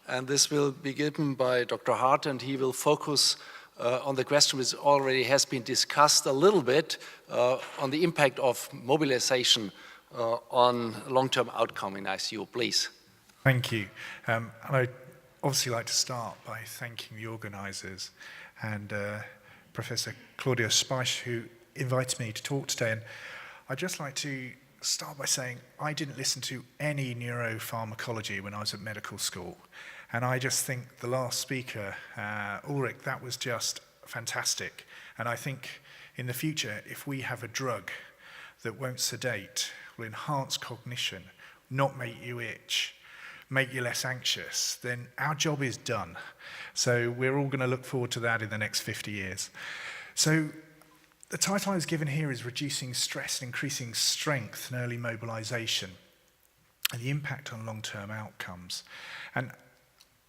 and this will be given by Dr. Hart, and he will focus on the question which already has been discussed a little bit on the impact of mobilization on long-term outcome in ICU. Please. Thank you. And I'd obviously like to start by thanking the organisers and Professor Claudio Speisch, who invited me to talk today. And I'd just like to start by saying I didn't listen to any neuropharmacology when I was at medical school. And I just think the last speaker, Ulrich, that was just fantastic. And I think in the future, if we have a drug that won't sedate, will enhance cognition, not make you itch, make you less anxious, then our job is done. So we're all going to look forward to that in the next 50 years. So the title I was given here is Reducing Stress and Increasing Strength and Early Mobilization and the Impact on Long-Term Outcomes. And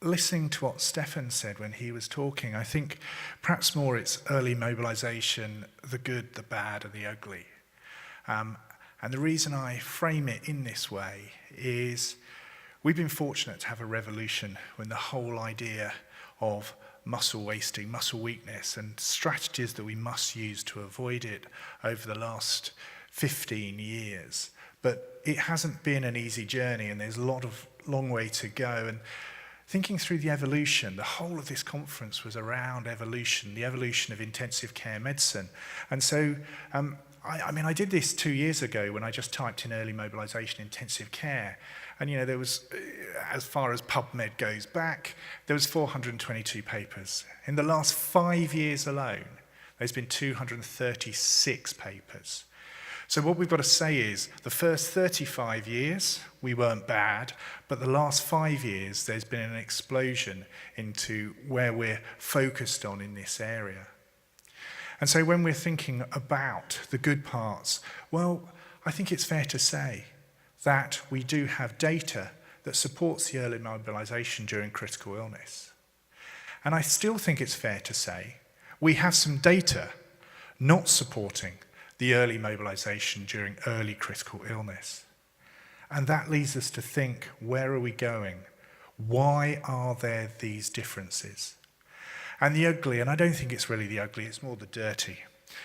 listening to what Stefan said when he was talking, I think perhaps more it's early mobilization, the good, the bad, and the ugly. And the reason I frame it in this way is we've been fortunate to have a revolution when the whole idea of muscle wasting, muscle weakness, and strategies that we must use to avoid it over the last 15 years. But it hasn't been an easy journey, and there's a long way to go. And thinking through the evolution, the whole of this conference was around evolution, the evolution of intensive care medicine. And so, I did this 2 years ago when I just typed in early mobilization intensive care. And, you know, there was, as far as PubMed goes back, there was 422 papers. In the last 5 years alone, there's been 236 papers. So what we've got to say is the first 35 years, we weren't bad, but the last 5 years, there's been an explosion into where we're focused on in this area. And so when we're thinking about the good parts, well, I think it's fair to say that we do have data that supports the early mobilization during critical illness. And I still think it's fair to say we have some data not supporting the early mobilization during early critical illness. And that leads us to think, where are we going? Why are there these differences? And the ugly, and I don't think it's really the ugly, it's more the dirty.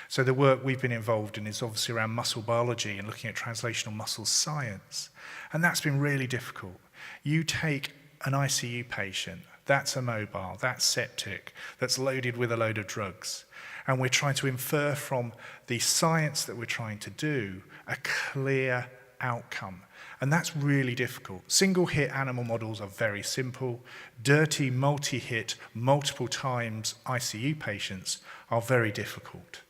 So the work we've been involved in is obviously around muscle biology and looking at translational muscle science. And that's been really difficult. You take an ICU patient, that's immobile, that's septic, that's loaded with a load of drugs. And we're trying to infer from the science that we're trying to do a clear outcome. And that's really difficult. Single-hit animal models are very simple. Dirty, multi-hit, multiple times ICU patients are very difficult.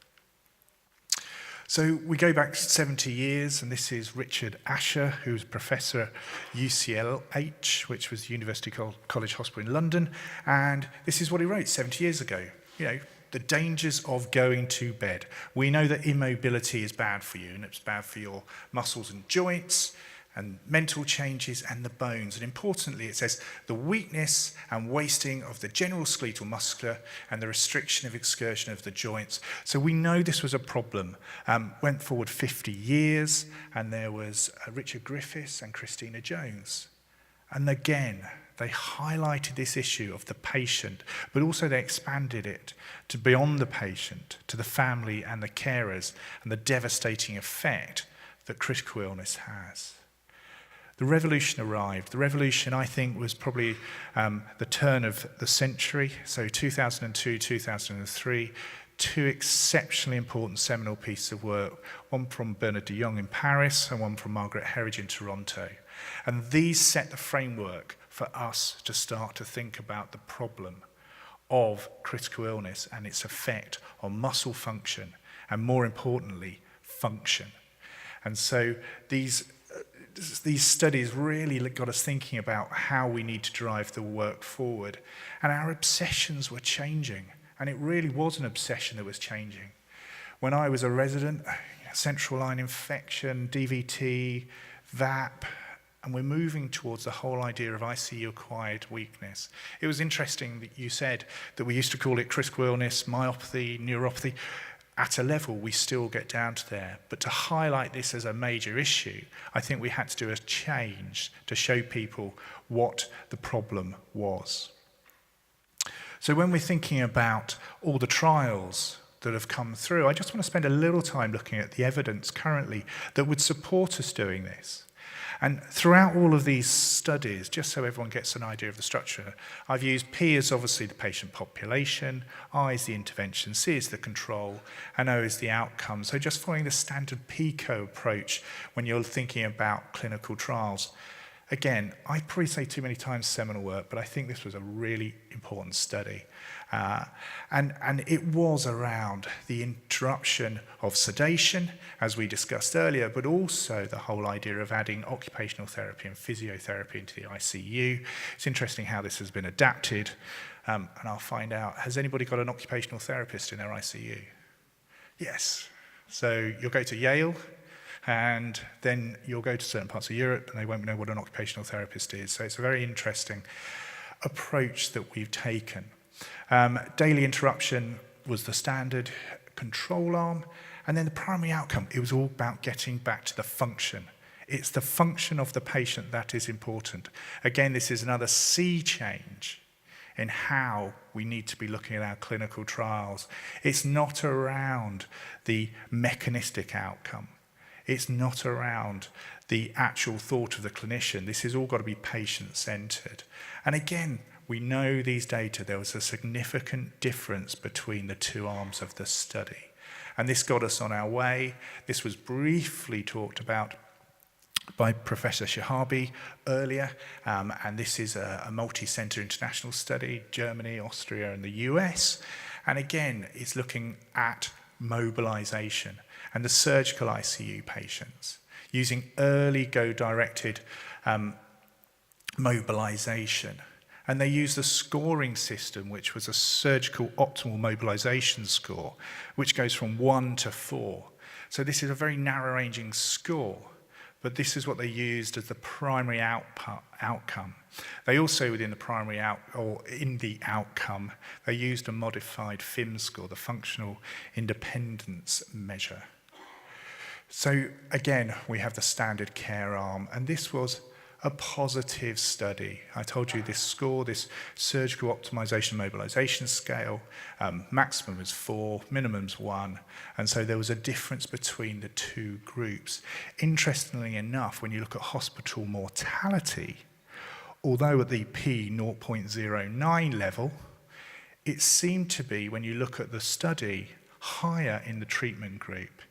So we go back 70 years, and this is Richard Asher, who's professor at UCLH, which was University College Hospital in London. And this is what he wrote 70 years ago. You know, the dangers of going to bed. We know that immobility is bad for you, and it's bad for your muscles and joints, and mental changes and the bones. And importantly, it says the weakness and wasting of the general skeletal muscular and the restriction of excursion of the joints. So we know this was a problem. Went forward 50 years, and there was Richard Griffiths and Christina Jones. And again, they highlighted this issue of the patient, but also they expanded it to beyond the patient, to the family and the carers, and the devastating effect that critical illness has. The revolution arrived. The revolution, I think, was probably the turn of the century, so 2002, 2003, two exceptionally important seminal pieces of work, one from Bernard de Jong in Paris and one from Margaret Herridge in Toronto. And these set the framework for us to start to think about the problem of critical illness and its effect on muscle function and, more importantly, function. And so these studies really got us thinking about how we need to drive the work forward. And our obsessions were changing. And it really was an obsession that was changing. When I was a resident, central line infection, DVT, VAP, and we're moving towards the whole idea of ICU-acquired weakness. It was interesting that you said that we used to call it critical illness, myopathy, neuropathy. at a level we still get down to there. But to highlight this as a major issue, I think we had to do a change to show people what the problem was. So when we're thinking about all the trials that have come through, I just want to spend a little time looking at the evidence currently that would support us doing this. And throughout all of these studies, just so everyone gets an idea of the structure, I've used P as obviously the patient population, I is the intervention, C is the control, and O is the outcome. So just following the standard PICO approach when you're thinking about clinical trials. Again, I probably say too many times seminal work, but I think this was a really important study. And it was around the interruption of sedation, as we discussed earlier, but also the whole idea of adding occupational therapy and physiotherapy into the ICU. It's interesting how this has been adapted, and I'll find out. Has anybody got an occupational therapist in their ICU? Yes. So you'll go to Yale, and then you'll go to certain parts of Europe and they won't know what an occupational therapist is. So it's a very interesting approach that we've taken. Daily interruption was the standard control arm, and then the primary outcome, it was all about getting back to the function. It's the function of the patient that is important. Again, this is another sea change in how we need to be looking at our clinical trials. It's not around the mechanistic outcome. It's not around the actual thought of the clinician. This has all got to be patient-centered. And again, we know these data, there was a significant difference between the two arms of the study. And this got us on our way. This was briefly talked about by Professor Shahabi earlier, and this is a multi-center international study, Germany, Austria, and the US. And again, it's looking at mobilization and the surgical ICU patients, using early go-directed mobilization. And they used the scoring system, which was a surgical optimal mobilization score, which goes from 1 to 4. So this is a very narrow-ranging score, but this is what they used as the primary outcome. They also, within the primary in the outcome, they used a modified FIM score, the functional independence measure. So again, we have the standard care arm, and this was a positive study. I told you this score, this surgical optimization mobilization scale, maximum is 4, minimum is 1, and so there was a difference between the two groups. Interestingly enough, when you look at hospital mortality, although at the P 0.09 level, it seemed to be, when you look at the study, higher in the treatment group.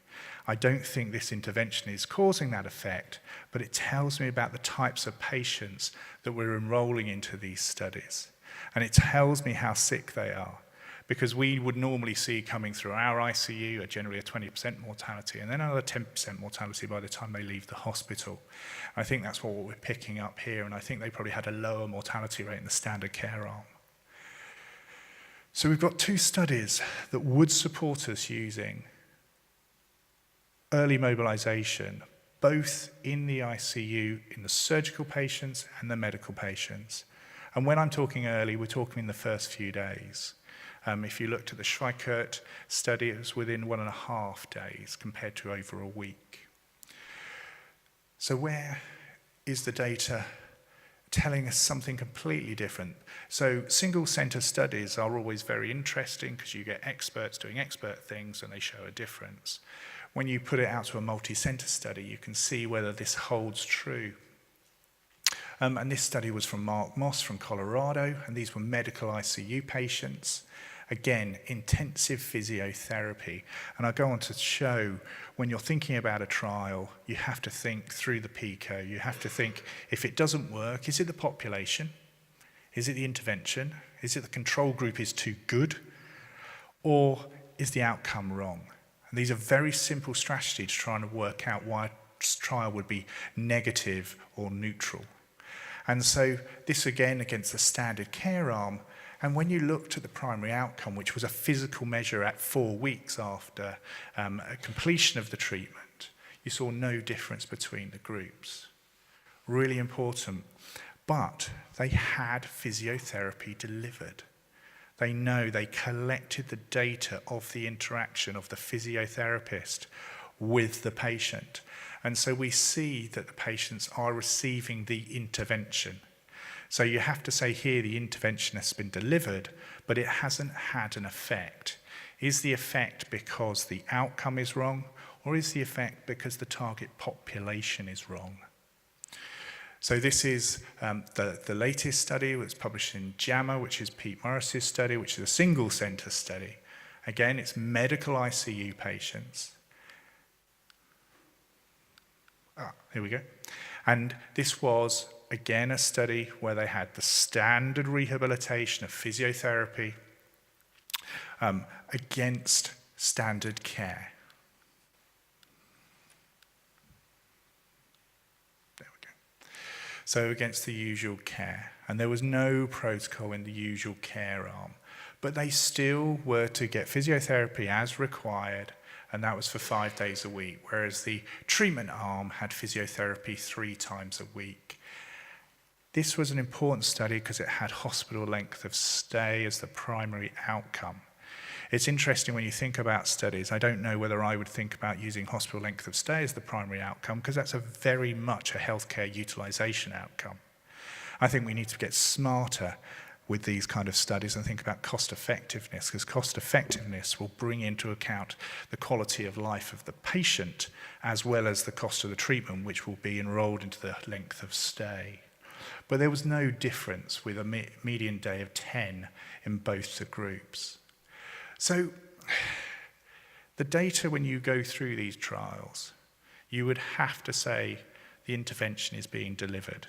I don't think this intervention is causing that effect, but it tells me about the types of patients that we're enrolling into these studies. And it tells me how sick they are, because we would normally see coming through our ICU generally a 20% mortality, and then another 10% mortality by the time they leave the hospital. I think that's what we're picking up here, and I think they probably had a lower mortality rate in the standard care arm. So we've got two studies that would support us using early mobilization, both in the ICU, in the surgical patients and the medical patients. And when I'm talking early, we're talking in the first few days. If you looked at the Schweikert study, it was within 1.5 days compared to over a week. So where is the data telling us something completely different? So single center studies are always very interesting because you get experts doing expert things and they show a difference. When you put it out to a multi-center study, you can see whether this holds true. And this study was from Mark Moss from Colorado, and these were medical ICU patients. Again, intensive physiotherapy. And I go on to show, when you're thinking about a trial, you have to think through the PICO. You have to think, if it doesn't work, is it the population? Is it the intervention? Is it the control group is too good? Or is the outcome wrong? And these are very simple strategies to try and work out why a trial would be negative or neutral. And so this again against the standard care arm, and when you looked at the primary outcome, which was a physical measure at 4 weeks after completion of the treatment, you saw no difference between the groups. Really important. But they had physiotherapy delivered. They know they collected the data of the interaction of the physiotherapist with the patient. And so we see that the patients are receiving the intervention. So you have to say here the intervention has been delivered, but it hasn't had an effect. Is the effect because the outcome is wrong, or is the effect because the target population is wrong? So this is the latest study. It was published in JAMA, which is Pete Morris's study, which is a single center study. Again, it's medical ICU patients. Here we go. And this was, again, a study where they had the standard rehabilitation of physiotherapy against standard care. There we go. So against the usual care. And there was no protocol in the usual care arm. But they still were to get physiotherapy as required, and that was for 5 days a week, whereas the treatment arm had physiotherapy 3 times a week. This was an important study because it had hospital length of stay as the primary outcome. It's interesting when you think about studies. I don't know whether I would think about using hospital length of stay as the primary outcome, because that's a very much a healthcare utilization outcome. I think we need to get smarter with these kind of studies and think about cost effectiveness, because cost effectiveness will bring into account the quality of life of the patient as well as the cost of the treatment, which will be enrolled into the length of stay. But there was no difference with a median day of 10 in both the groups. So the data, when you go through these trials, you would have to say the intervention is being delivered.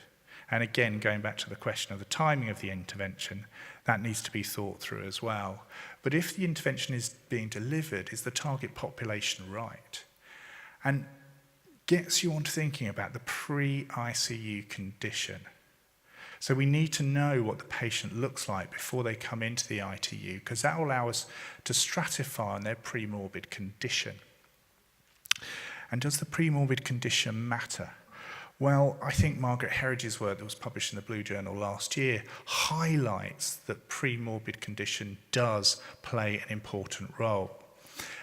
And again, going back to the question of the timing of the intervention, that needs to be thought through as well. But if the intervention is being delivered, is the target population right? And gets you on to thinking about the pre-ICU condition. So we need to know what the patient looks like before they come into the ITU, because that will allow us to stratify on their pre-morbid condition. And does the pre-morbid condition matter? Well, I think Margaret Herridge's work that was published in the Blue Journal last year highlights that pre-morbid condition does play an important role.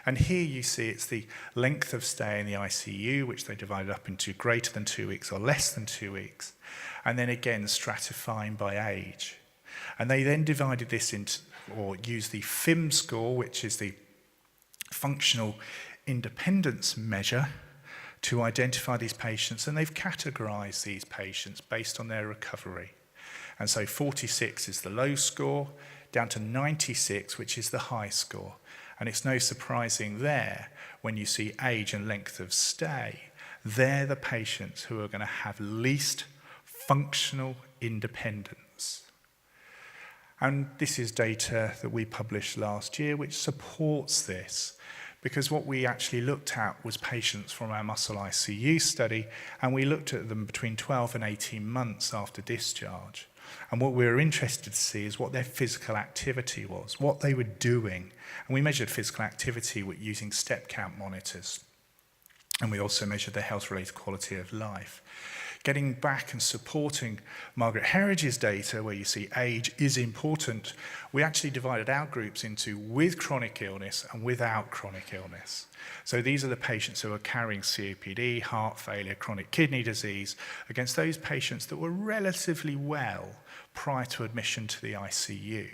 And here you see it's the length of stay in the ICU, which they divided up into greater than 2 weeks or less than 2 weeks, and then again stratifying by age. And they then divided this into, or used the FIM score, which is the functional independence measure, to identify these patients, and they've categorized these patients based on their recovery. And so 46 is the low score, down to 96, which is the high score. And it's no surprising there, when you see age and length of stay, they're the patients who are going to have least functional independence. And this is data that we published last year, which supports this. Because what we actually looked at was patients from our muscle ICU study, and we looked at them between 12 and 18 months after discharge. And what we were interested to see is what their physical activity was, what they were doing. And we measured physical activity using step count monitors. And we also measured their health-related quality of life. Getting back and supporting Margaret Herridge's data, where you see age is important, we actually divided our groups into with chronic illness and without chronic illness. So these are the patients who are carrying COPD, heart failure, chronic kidney disease, against those patients that were relatively well prior to admission to the ICU.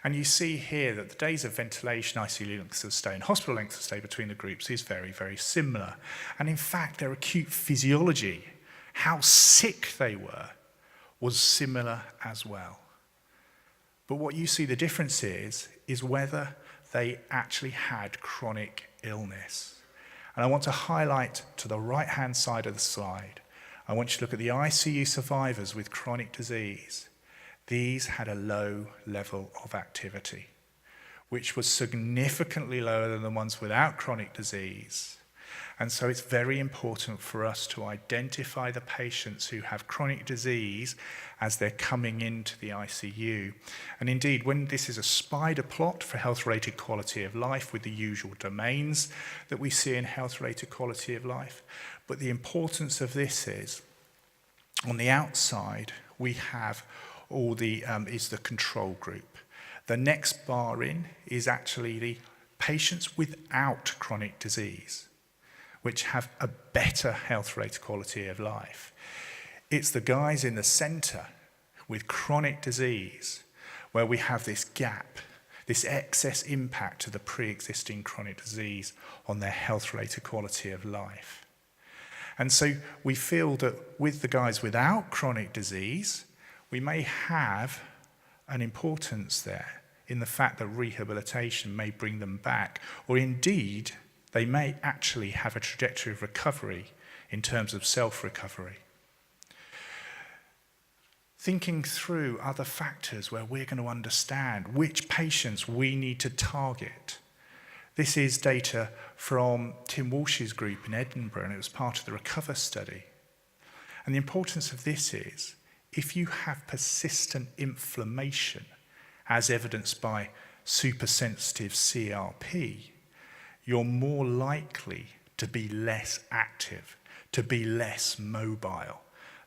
And you see here that the days of ventilation, ICU lengths of stay, and hospital lengths of stay between the groups is very, very similar. And in fact, their acute physiology, how sick they were, was similar as well. But what you see the difference is whether they actually had chronic illness. And I want to highlight to the right-hand side of the slide, I want you to look at the ICU survivors with chronic disease. These had a low level of activity, which was significantly lower than the ones without chronic disease. And so it's very important for us to identify the patients who have chronic disease as they're coming into the ICU. And indeed, when this is a spider plot for health-related quality of life with the usual domains that we see in health-related quality of life, but the importance of this is, on the outside, we have all the, is the control group. The next bar in is actually the patients without chronic disease, which have a better health-related quality of life. It's the guys in the centre with chronic disease where we have this gap, this excess impact of the pre-existing chronic disease on their health-related quality of life. And so we feel that with the guys without chronic disease, we may have an importance there in the fact that rehabilitation may bring them back, or indeed, they may actually have a trajectory of recovery in terms of self-recovery. Thinking through other factors where we're going to understand which patients we need to target. This is data from Tim Walsh's group in Edinburgh, and it was part of the Recover study. And the importance of this is, if you have persistent inflammation, as evidenced by supersensitive CRP, you're more likely to be less active, to be less mobile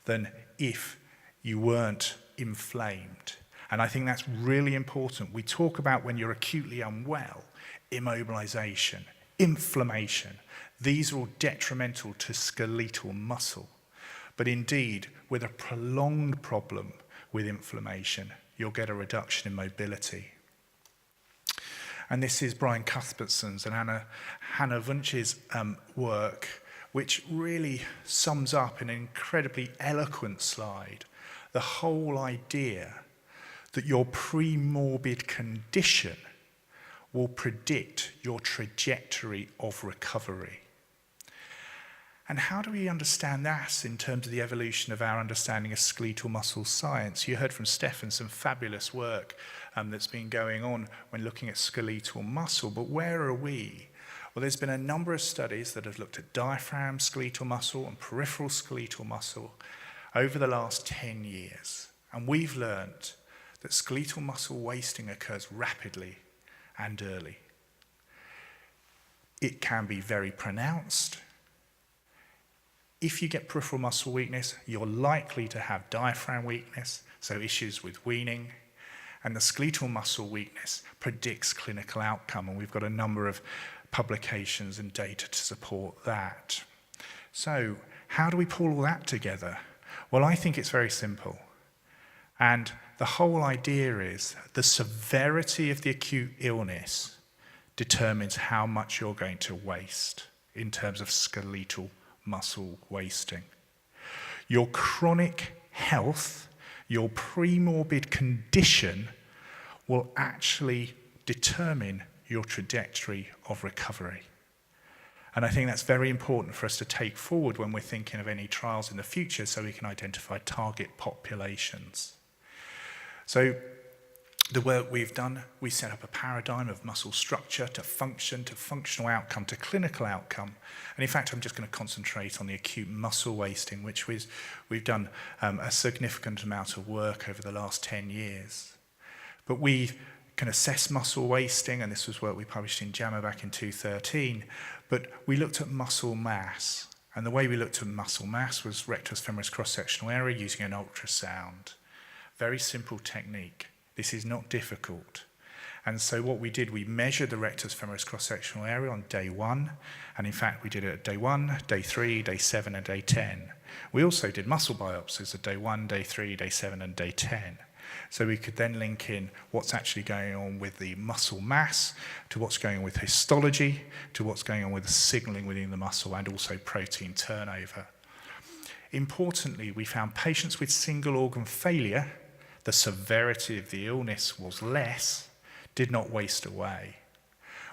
than if you weren't inflamed. And I think that's really important. We talk about when you're acutely unwell, immobilization, inflammation. These are all detrimental to skeletal muscle. But indeed, with a prolonged problem with inflammation, you'll get a reduction in mobility. And this is Brian Cuthbertson's and Hannah Wunsch's work, which really sums up in an incredibly eloquent slide the whole idea that your pre-morbid condition will predict your trajectory of recovery. And how do we understand that in terms of the evolution of our understanding of skeletal muscle science? You heard from Stefan some fabulous work that's been going on when looking at skeletal muscle, but where are we? Well, there's been a number of studies that have looked at diaphragm skeletal muscle and peripheral skeletal muscle over the last 10 years. And we've learned that skeletal muscle wasting occurs rapidly and early. It can be very pronounced. If you get peripheral muscle weakness, you're likely to have diaphragm weakness, so issues with weaning, and the skeletal muscle weakness predicts clinical outcome, and we've got a number of publications and data to support that. So, how do we pull all that together? Well, I think it's very simple. And the whole idea is the severity of the acute illness determines how much you're going to waste in terms of skeletal muscle wasting. Your chronic health, your pre-morbid condition will actually determine your trajectory of recovery. And I think that's very important for us to take forward when we're thinking of any trials in the future so we can identify target populations. So the work we've done, we set up a paradigm of muscle structure to function, to functional outcome, to clinical outcome. And in fact, I'm just going to concentrate on the acute muscle wasting, which we've done a significant amount of work over the last 10 years. But we can assess muscle wasting, and this was work we published in JAMA back in 2013, but we looked at muscle mass. And the way we looked at muscle mass was rectus femoris cross-sectional area using an ultrasound. Very simple technique. This is not difficult. And so what we did, we measured the rectus femoris cross-sectional area on day 1, and in fact we did it at day 1, day 3, day 7, and day 10. We also did muscle biopsies at day 1, day 3, day 7, and day 10. So we could then link in what's actually going on with the muscle mass, to what's going on with histology, to what's going on with the signaling within the muscle, and also protein turnover. Importantly, we found patients with single organ failure, the severity of the illness was less, did not waste away.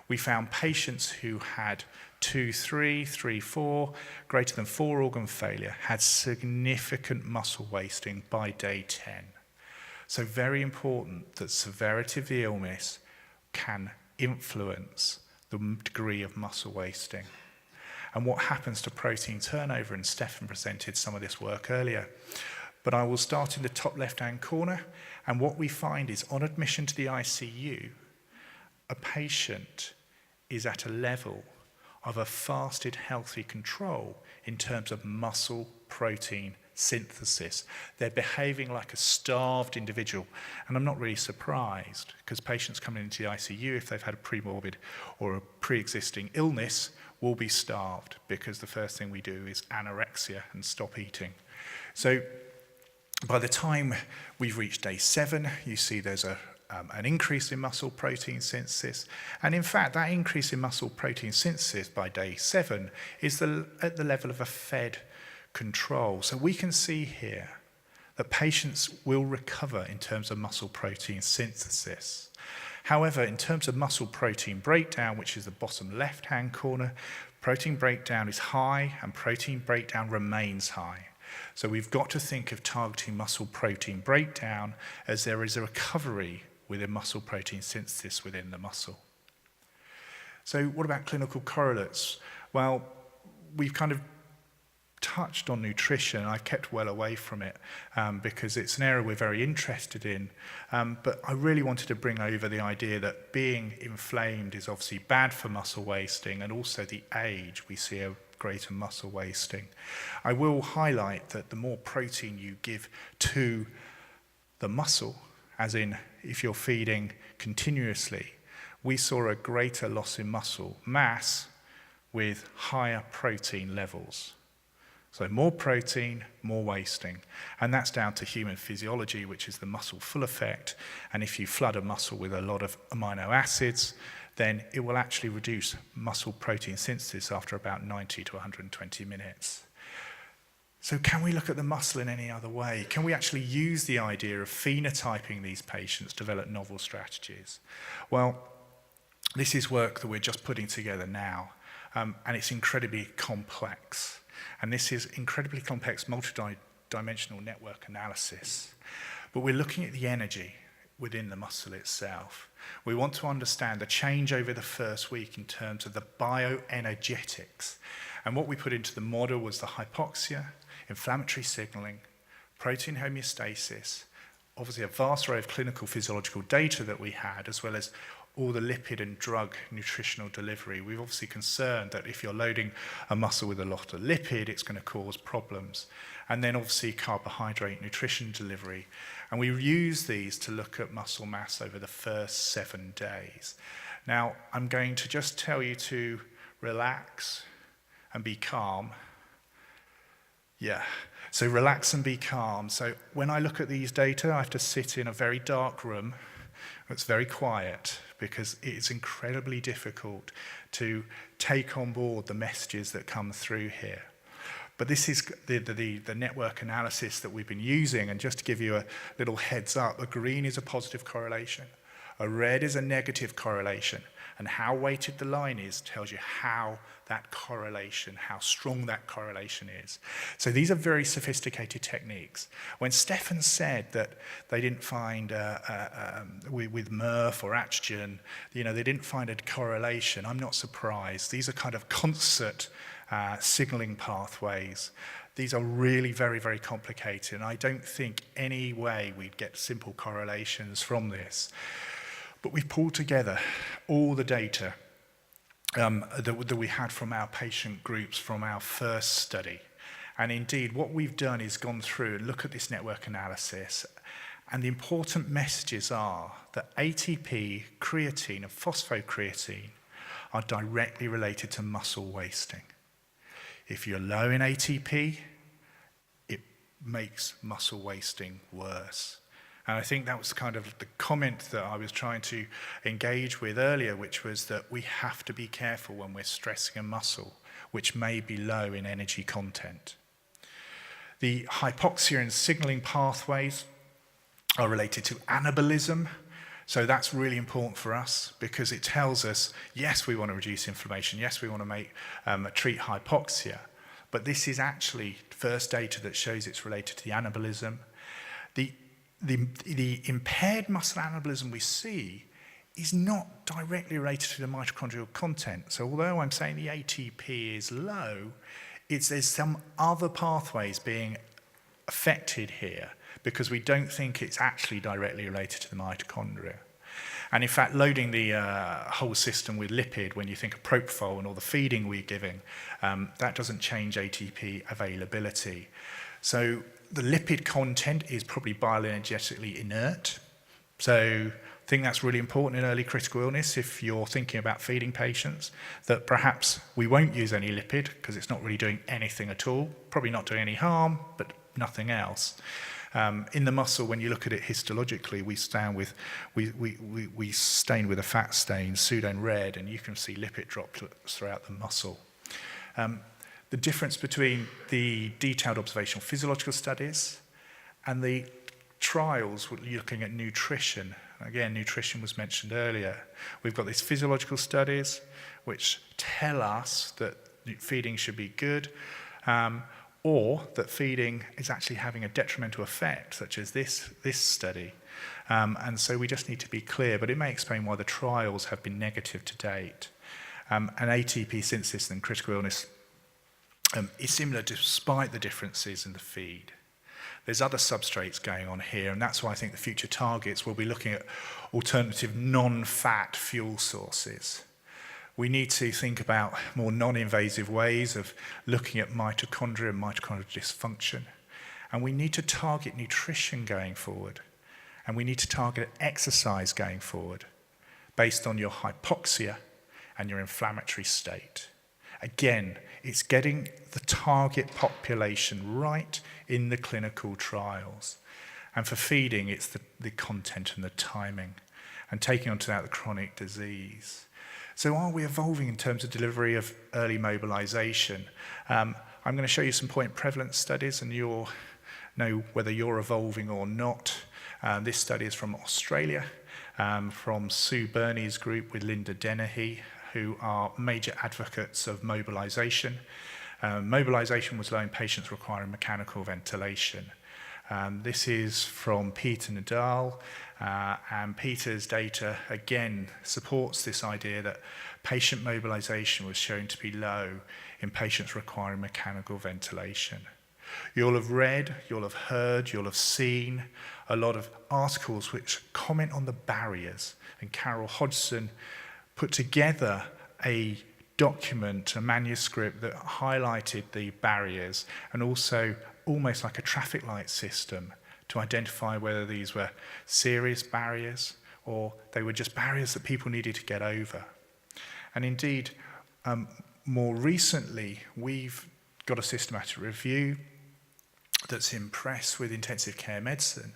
We found patients who had 2, 3, 3, 4, greater than 4 organ failure, had significant muscle wasting by day 10. So very important that severity of the illness can influence the degree of muscle wasting. And what happens to protein turnover, and Stefan presented some of this work earlier. But I will start in the top left-hand corner, and what we find is on admission to the ICU, a patient is at a level of a fasted healthy control in terms of muscle protein synthesis. They're behaving like a starved individual. And I'm not really surprised, because patients coming into the ICU, if they've had a premorbid or a pre-existing illness, will be starved, because the first thing we do is anorexia and stop eating. So by the time we've reached day 7, you see there's an increase in muscle protein synthesis. And in fact, that increase in muscle protein synthesis by day 7 is at the level of a fed control. So we can see here that patients will recover in terms of muscle protein synthesis. However, in terms of muscle protein breakdown, which is the bottom left-hand corner, protein breakdown is high and protein breakdown remains high. So we've got to think of targeting muscle protein breakdown as there is a recovery within muscle protein synthesis within the muscle. So what about clinical correlates? Well, we've kind of touched on nutrition. I've kept well away from it because it's an area we're very interested in. But I really wanted to bring over the idea that being inflamed is obviously bad for muscle wasting, and also the age, we see a greater muscle wasting. I will highlight that the more protein you give to the muscle, as in if you're feeding continuously, we saw a greater loss in muscle mass with higher protein levels. So more protein, more wasting. And that's down to human physiology, which is the muscle full effect. And if you flood a muscle with a lot of amino acids, then it will actually reduce muscle protein synthesis after about 90 to 120 minutes. So can we look at the muscle in any other way? Can we actually use the idea of phenotyping these patients, develop novel strategies? Well, this is work that we're just putting together now, and it's incredibly complex. And this is incredibly complex multi-dimensional network analysis. But we're looking at the energy within the muscle itself. We want to understand the change over the first week in terms of the bioenergetics. And what we put into the model was the hypoxia, inflammatory signaling, protein homeostasis, obviously a vast array of clinical physiological data that we had, as well as all the lipid and drug nutritional delivery. We're obviously concerned that if you're loading a muscle with a lot of lipid, it's going to cause problems. And then obviously carbohydrate nutrition delivery. And we use these to look at muscle mass over the first 7 days. Now, I'm going to just tell you to relax and be calm. Yeah, so relax and be calm. So when I look at these data, I have to sit in a very dark room. It's very quiet because it's incredibly difficult to take on board the messages that come through here. But this is the network analysis that we've been using, and just to give you a little heads up, a green is a positive correlation, a red is a negative correlation, and how weighted the line is tells you how that correlation, how strong that correlation is. So these are very sophisticated techniques. When Stefan said that they didn't find, with MRF or Achogen, they didn't find a correlation, I'm not surprised. These are kind of concert signaling pathways. These are really very, very complicated, and I don't think any way we'd get simple correlations from this. But we've pulled together all the data that we had from our patient groups from our first study. And indeed, what we've done is gone through and look at this network analysis. And the important messages are that ATP, creatine, and phosphocreatine are directly related to muscle wasting. If you're low in ATP, it makes muscle wasting worse. And I think that was kind of the comment that I was trying to engage with earlier, which was that we have to be careful when we're stressing a muscle, which may be low in energy content. The hypoxia and signaling pathways are related to anabolism. So that's really important for us because it tells us, yes, we want to reduce inflammation. Yes, we want to treat hypoxia. But this is actually first data that shows it's related to the anabolism. The impaired muscle anabolism we see is not directly related to the mitochondrial content. So although I'm saying the ATP is low, there's some other pathways being affected here because we don't think it's actually directly related to the mitochondria. And in fact, loading the whole system with lipid, when you think of propofol and all the feeding we're giving, that doesn't change ATP availability. So the lipid content is probably bioenergetically inert. So I think that's really important in early critical illness if you're thinking about feeding patients, that perhaps we won't use any lipid because it's not really doing anything at all, probably not doing any harm, but nothing else. In the muscle, when you look at it histologically, we stain with a fat stain, pseudone red, and you can see lipid droplets throughout the muscle. The difference between the detailed observational physiological studies and the trials looking at nutrition. Again, nutrition was mentioned earlier. We've got these physiological studies which tell us that feeding should be good, or that feeding is actually having a detrimental effect, such as this study. And so we just need to be clear, but it may explain why the trials have been negative to date. And ATP synthesis in critical illness is similar despite the differences in the feed. There's other substrates going on here, and that's why I think the future targets will be looking at alternative non-fat fuel sources. We need to think about more non-invasive ways of looking at mitochondria and mitochondrial dysfunction. And we need to target nutrition going forward. And we need to target exercise going forward based on your hypoxia and your inflammatory state. Again, it's getting the target population right in the clinical trials. And for feeding, it's the content and the timing. And taking onto that the chronic disease. So are we evolving in terms of delivery of early mobilization? I'm going to show you some point prevalence studies, and you'll know whether you're evolving or not. This study is from Australia, from Sue Burney's group with Linda Dennehy, who are major advocates of mobilization. Mobilization was low in patients requiring mechanical ventilation. This is from Peter Nadal, and Peter's data again supports this idea that patient mobilization was shown to be low in patients requiring mechanical ventilation. You'll have read, you'll have heard, you'll have seen a lot of articles which comment on the barriers, and Carol Hodgson put together a document, a manuscript that highlighted the barriers and also almost like a traffic light system to identify whether these were serious barriers or they were just barriers that people needed to get over. And indeed, more recently, we've got a systematic review that's impressed with intensive care medicine.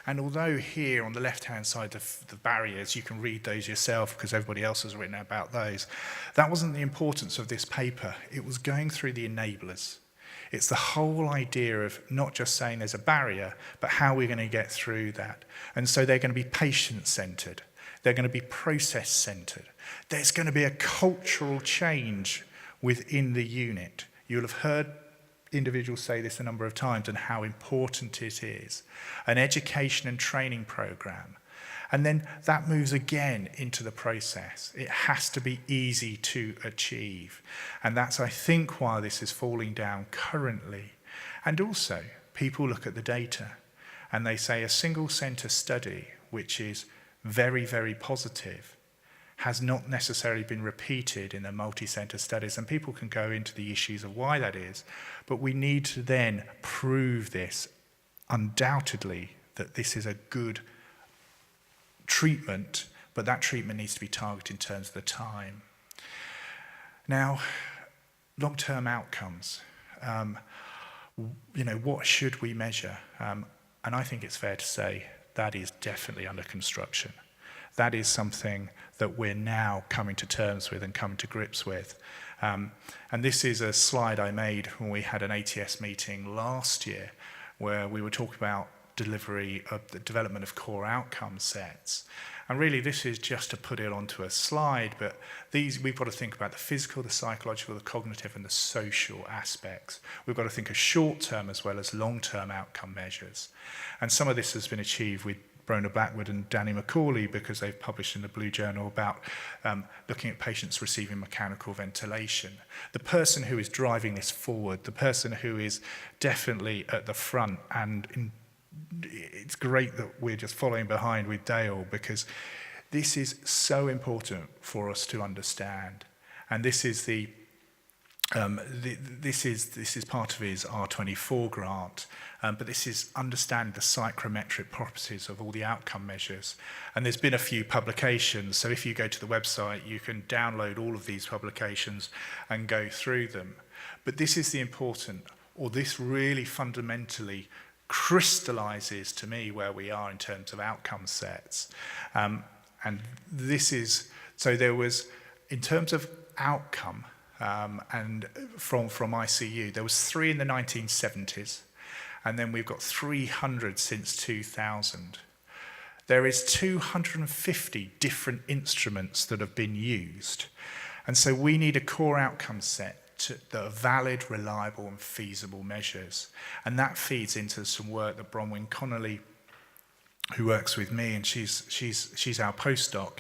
And although here on the left-hand side, the barriers, you can read those yourself because everybody else has written about those, that wasn't the importance of this paper. It was going through the enablers. It's the whole idea of not just saying there's a barrier, but how we're going to get through that. And so they're going to be patient-centered. They're going to be process-centered. There's going to be a cultural change within the unit. You'll have heard individuals say this a number of times and how important it is. An education and training program. And then that moves again into the process. It has to be easy to achieve. And that's, I think, why this is falling down currently. And also, people look at the data and they say a single centre study, which is very, very positive, has not necessarily been repeated in the multi-centre studies. And people can go into the issues of why that is. But we need to then prove this undoubtedly, that this is a good treatment, but that treatment needs to be targeted in terms of the time. Now, long-term outcomes. What should we measure? And I think it's fair to say that is definitely under construction. That is something that we're now coming to terms with and coming to grips with. And this is a slide I made when we had an ATS meeting last year, where we were talking about delivery of the development of core outcome sets. And really this is just to put it onto a slide, but we've got to think about the physical, the psychological, the cognitive and the social aspects. We've got to think of short-term as well as long-term outcome measures. And some of this has been achieved with Brona Blackwood and Danny McCauley because they've published in the Blue Journal about looking at patients receiving mechanical ventilation. The person who is driving this forward, the person who is definitely at the front, and it's great that we're just following behind with Dale because this is so important for us to understand. And this is the This is part of his R24 grant, but this is understand the psychrometric properties of all the outcome measures. And there's been a few publications, so if you go to the website, you can download all of these publications and go through them. But this is the important, or this really fundamentally crystallizes to me where we are in terms of outcome sets. And this is, so there was, in terms of outcome, and from ICU, there was 3 in the 1970s, and then we've got 300 since 2000. There is 250 different instruments that have been used, and so we need a core outcome set that are valid, reliable, and feasible measures, and that feeds into some work that Bronwyn Connolly, who works with me, and she's our postdoc,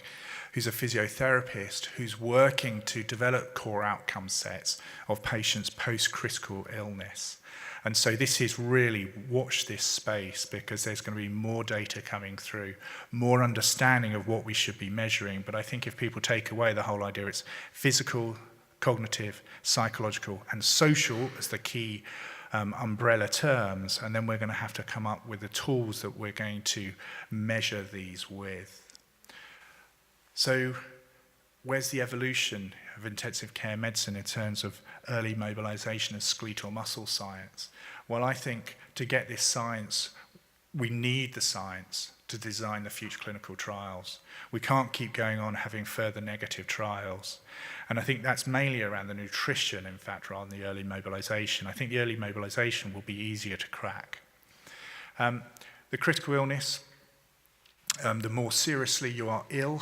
who's a physiotherapist who's working to develop core outcome sets of patients post-critical illness. And so this is really, watch this space, because there's going to be more data coming through, more understanding of what we should be measuring. But I think if people take away the whole idea, it's physical, cognitive, psychological, and social as the key umbrella terms, and then we're going to have to come up with the tools that we're going to measure these with. So where's the evolution of intensive care medicine in terms of early mobilization of skeletal muscle science? Well, I think to get this science, we need the science to design the future clinical trials. We can't keep going on having further negative trials. And I think that's mainly around the nutrition, in fact, rather than the early mobilization. I think the early mobilization will be easier to crack. The critical illness, the more seriously you are ill,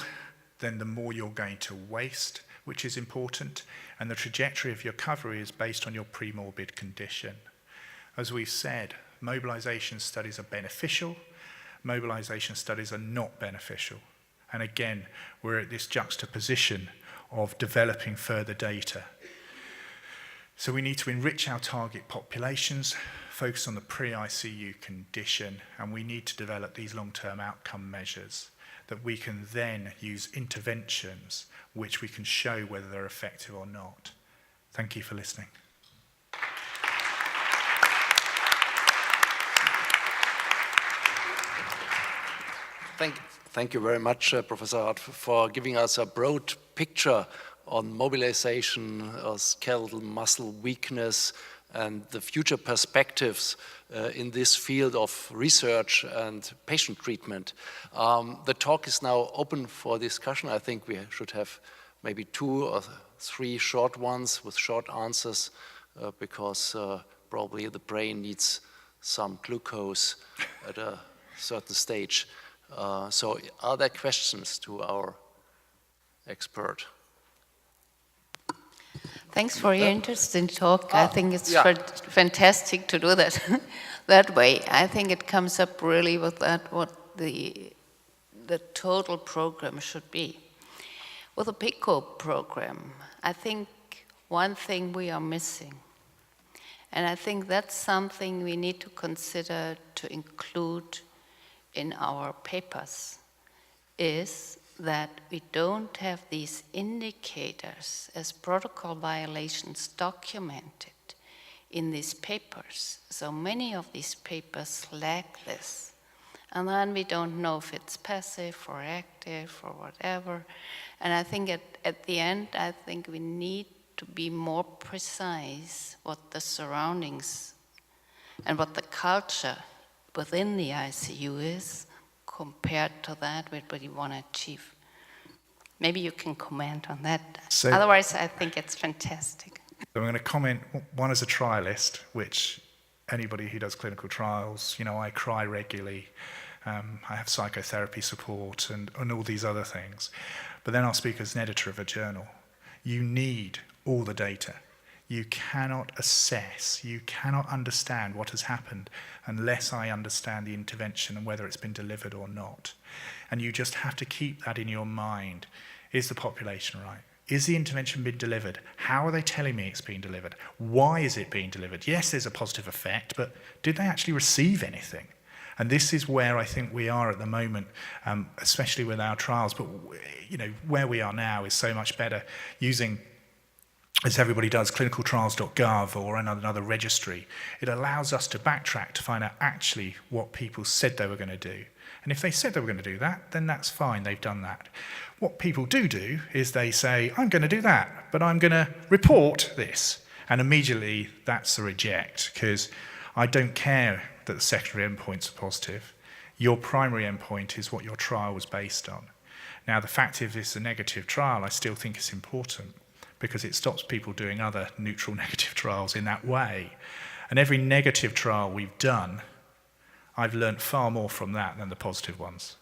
then the more you're going to waste, which is important, and the trajectory of your recovery is based on your premorbid condition. As we've said, mobilization studies are beneficial, mobilization studies are not beneficial. And again, we're at this juxtaposition of developing further data. So we need to enrich our target populations, focus on the pre-ICU condition, and we need to develop these long-term outcome measures that we can then use interventions which we can show whether they're effective or not. Thank you for listening. Thank you very much, Professor Hart, for giving us a broad picture on mobilization, skeletal muscle weakness, and the future perspectives in this field of research and patient treatment. The talk is now open for discussion. I think we should have maybe 2 or 3 short ones with short answers because probably the brain needs some glucose at a certain stage. So are there questions to our expert? Thanks for your interesting talk. I think it's fantastic to do that that way. I think it comes up really with that what the total program should be. With the PICO program, I think one thing we are missing, and I think that's something we need to consider to include in our papers, is that we don't have these indicators as protocol violations documented in these papers. So many of these papers lack this. And then we don't know if it's passive or active or whatever. And I think at the end, I think we need to be more precise what the surroundings and what the culture within the ICU is compared to that what we want to achieve. Maybe you can comment on that. So, otherwise, I think it's fantastic. So I'm going to comment, one as a trialist, which anybody who does clinical trials, I cry regularly, I have psychotherapy support and all these other things. But then I'll speak as an editor of a journal. You need all the data. You cannot assess, you cannot understand what has happened unless I understand the intervention and whether it's been delivered or not. And you just have to keep that in your mind. Is the population right? Is the intervention been delivered? How are they telling me it's been delivered? Why is it being delivered? Yes, there's a positive effect, but did they actually receive anything? And this is where I think we are at the moment, especially with our trials. But where we are now is so much better using as everybody does, clinicaltrials.gov or another registry, it allows us to backtrack to find out actually what people said they were going to do. And if they said they were going to do that, then that's fine, they've done that. What people do is they say, I'm going to do that, but I'm going to report this. And immediately that's a reject, because I don't care that the secondary endpoints are positive. Your primary endpoint is what your trial was based on. Now, the fact if it's a negative trial, I still think it's important, because it stops people doing other neutral negative trials in that way. And every negative trial we've done, I've learned far more from that than the positive ones.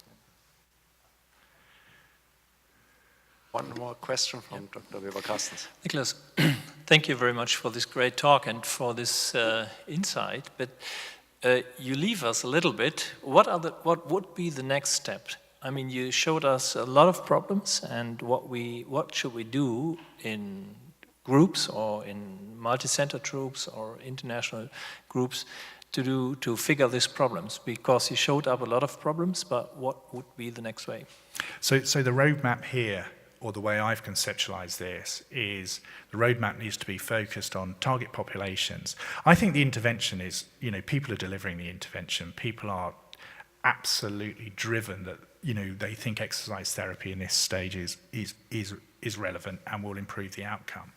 One more question from Dr. Weber-Carstens. Niklas, thank you very much for this great talk and for this insight. But you leave us a little bit. What would be the next step? I mean, you showed us a lot of problems, and what should we do in groups or in multi-center groups or international groups to figure these problems? Because you showed up a lot of problems, but what would be the next way? So the roadmap here, or the way I've conceptualized this, is the roadmap needs to be focused on target populations. I think the intervention is, people are delivering the intervention. People are absolutely driven that, they think exercise therapy in this stage is relevant and will improve the outcome.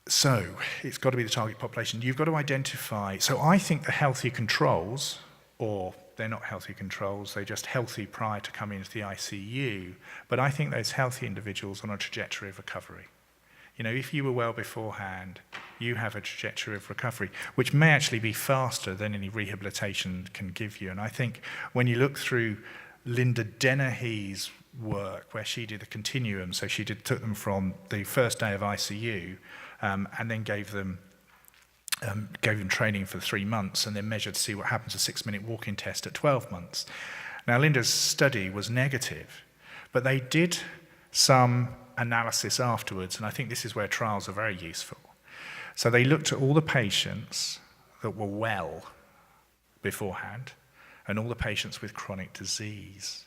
So it's got to be the target population. You've got to identify, so I think the healthy controls, or they're not healthy controls, they're just healthy prior to coming into the ICU, but I think those healthy individuals on a trajectory of recovery. If you were well beforehand, you have a trajectory of recovery, which may actually be faster than any rehabilitation can give you. And I think when you look through Linda Dennehy's work, where she did a continuum, so she took them from the first day of ICU and then gave them training for 3 months and then measured to see what happens a 6-minute walking test at 12 months. Now, Linda's study was negative, but they did some analysis afterwards, and I think this is where trials are very useful. So they looked at all the patients that were well beforehand and all the patients with chronic disease.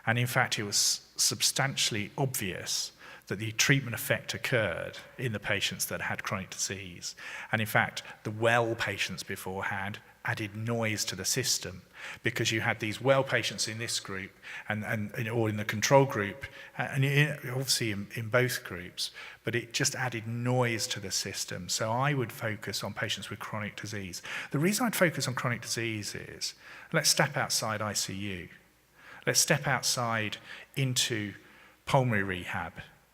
And in fact, it was substantially obvious that the treatment effect occurred in the patients that had chronic disease. And in fact, the well patients beforehand added noise to the system, because you had these well patients in this group or in the control group, and obviously in both groups, but it just added noise to the system. So I would focus on patients with chronic disease. The reason I'd focus on chronic disease is, let's step outside ICU. Let's step outside into pulmonary rehab.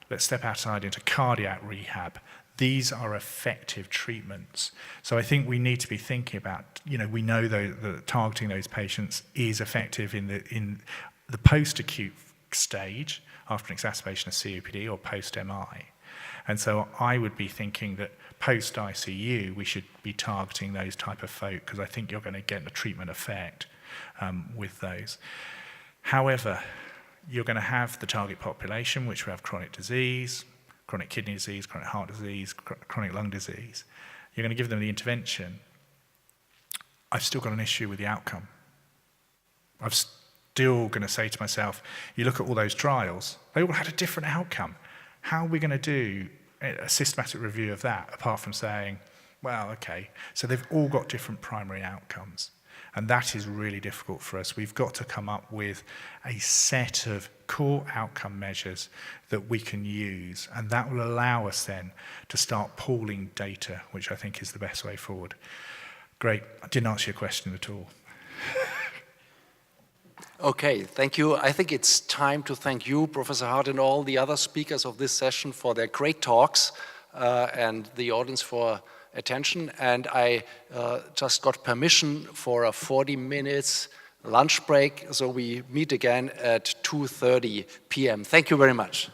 Let's step outside into cardiac rehab. These are effective treatments. So I think we need to be thinking about, we know that targeting those patients is effective in the post-acute stage after an exacerbation of COPD or post-MI. And so I would be thinking that post-ICU, we should be targeting those type of folk, because I think you're going to get the treatment effect with those. However, you're going to have the target population, which will have chronic disease, chronic kidney disease, chronic heart disease, chronic lung disease. You're going to give them the intervention. I've still got an issue with the outcome. I'm still going to say to myself, you look at all those trials, they all had a different outcome. How are we going to do a systematic review of that, apart from saying, well, okay, so they've all got different primary outcomes. And that is really difficult for us. We've got to come up with a set of core outcome measures that we can use, and that will allow us then to start pooling data, which I think is the best way forward. Great. I didn't answer your question at all. Okay, thank you. I think it's time to thank you, Professor Hart, and all the other speakers of this session for their great talks, and the audience for attention. And I just got permission for a 40 minutes lunch break, so we meet again at 2:30 p.m. Thank you very much.